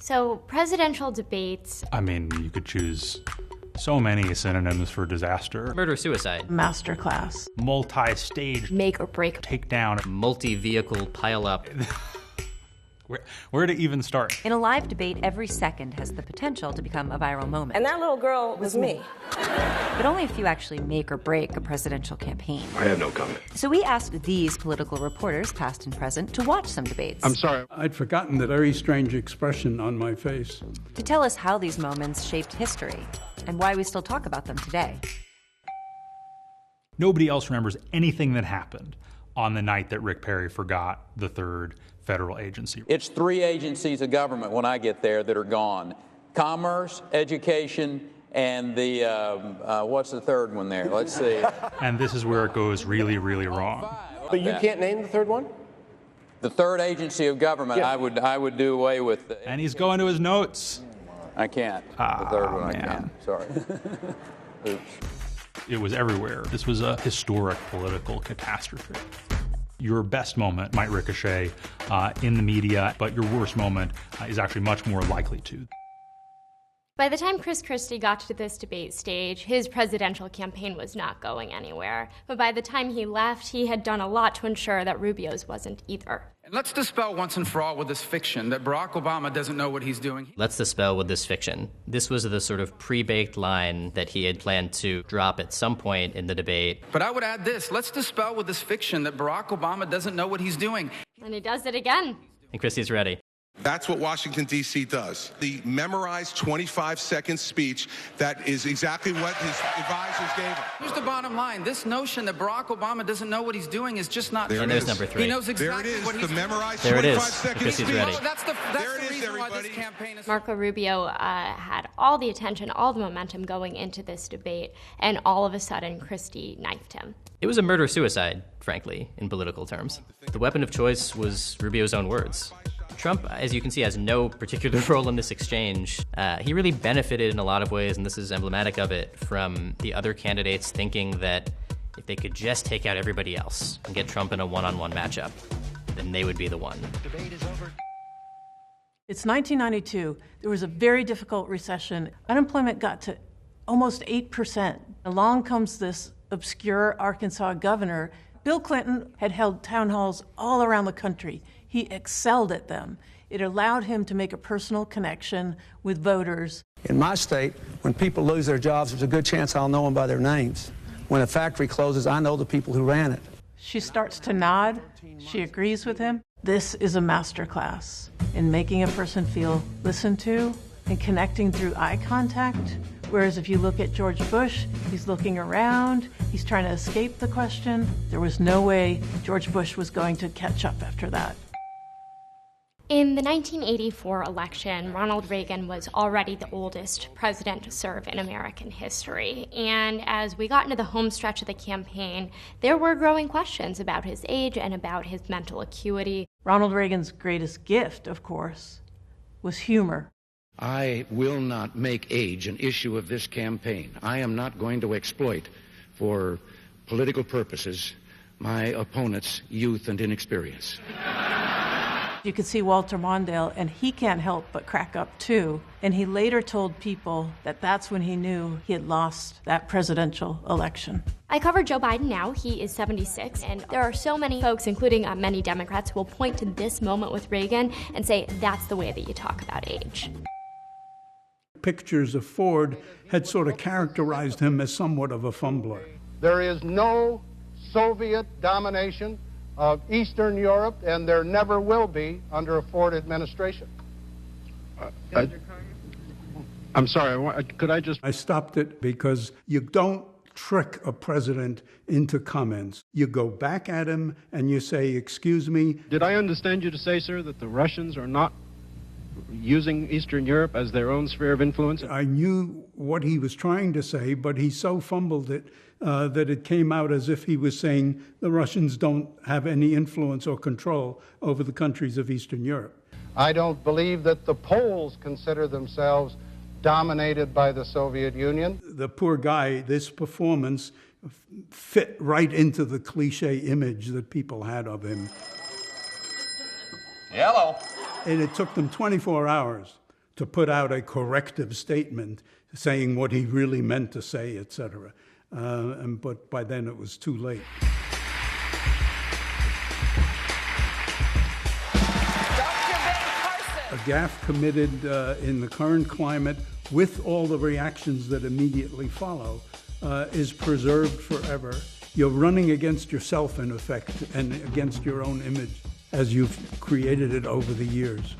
So presidential debates... I mean, you could choose so many synonyms for disaster. Murder-suicide. Masterclass. Multi-stage. Make or break. Takedown. Multi-vehicle pile-up. Where to even start? In a live debate, every second has the potential to become a viral moment. And that little girl was me. But only a few actually make or break a presidential campaign. I have no comment. So we asked these political reporters, past and present, to watch some debates. I'm sorry. I'd forgotten the very strange expression on my face. To tell us how these moments shaped history and why we still talk about them today. Nobody else remembers anything that happened on the night that Rick Perry forgot the third federal agency. It's 3 agencies of government when I get there that are gone. Commerce, education, and the, what's the third one there? Let's see. And this is where it goes really, really wrong. But you can't name the third one? The third agency of government, yeah. I would do away with. And he's going to his notes. I can't. The third one, man. I can't. Sorry. Oops. It was everywhere. This was a historic political catastrophe. Your best moment might ricochet in the media, but your worst moment is actually much more likely to. By the time Chris Christie got to this debate stage, his presidential campaign was not going anywhere. But by the time he left, he had done a lot to ensure that Rubio's wasn't either. And let's dispel once and for all with this fiction that Barack Obama doesn't know what he's doing. Let's dispel with this fiction. This was the sort of pre-baked line that he had planned to drop at some point in the debate. But I would add this. Let's dispel with this fiction that Barack Obama doesn't know what he's doing. And he does it again. And Christie's ready. That's what Washington, D.C. does. The memorized 25-second speech that is exactly what his advisors gave him. Here's the bottom line. This notion that Barack Obama doesn't know what he's doing is just not true. And there's number 3. He knows exactly what he's doing. The memorized 25-second speech. Ready. That's the reason why this campaign is... Marco Rubio had all the attention, all the momentum going into this debate, and all of a sudden, Christie knifed him. It was a murder-suicide, frankly, in political terms. The weapon of choice was Rubio's own words. Trump, as you can see, has no particular role in this exchange. He really benefited in a lot of ways, and this is emblematic of it, from the other candidates thinking that if they could just take out everybody else and get Trump in a one-on-one matchup, then they would be the one. Debate is over. It's 1992. There was a very difficult recession. Unemployment got to almost 8%. Along comes this obscure Arkansas governor. Bill Clinton had held town halls all around the country. He excelled at them. It allowed him to make a personal connection with voters. In my state, when people lose their jobs, there's a good chance I'll know them by their names. When a factory closes, I know the people who ran it. She starts to nod. She agrees with him. This is a masterclass in making a person feel listened to and connecting through eye contact. Whereas if you look at George Bush, he's looking around, he's trying to escape the question. There was no way George Bush was going to catch up after that. In the 1984 election, Ronald Reagan was already the oldest president to serve in American history. And as we got into the home stretch of the campaign, there were growing questions about his age and about his mental acuity. Ronald Reagan's greatest gift, of course, was humor. I will not make age an issue of this campaign. I am not going to exploit, for political purposes, my opponent's youth and inexperience. You could see Walter Mondale, and he can't help but crack up too. And he later told people that that's when he knew he had lost that presidential election. I covered Joe Biden now. He is 76, and there are so many folks, including many Democrats, who will point to this moment with Reagan and say that's the way that you talk about age. Pictures of Ford had sort of characterized him as somewhat of a fumbler. There is no Soviet domination of Eastern Europe, and there never will be under a Ford administration. I'm sorry, could I just... I stopped it because you don't trick a president into comments. You go back at him and you say, excuse me. Did I understand you to say, sir, that the Russians are not using Eastern Europe as their own sphere of influence? I knew what he was trying to say, but he so fumbled it that it came out as if he was saying the Russians don't have any influence or control over the countries of Eastern Europe. I don't believe that the Poles consider themselves dominated by the Soviet Union. The poor guy, this performance fit right into the cliche image that people had of him. Hello. And it took them 24 hours to put out a corrective statement saying what he really meant to say, etc. But by then it was too late. A gaffe committed in the current climate, with all the reactions that immediately follow, is preserved forever. You're running against yourself, in effect, and against your own image as you've created it over the years.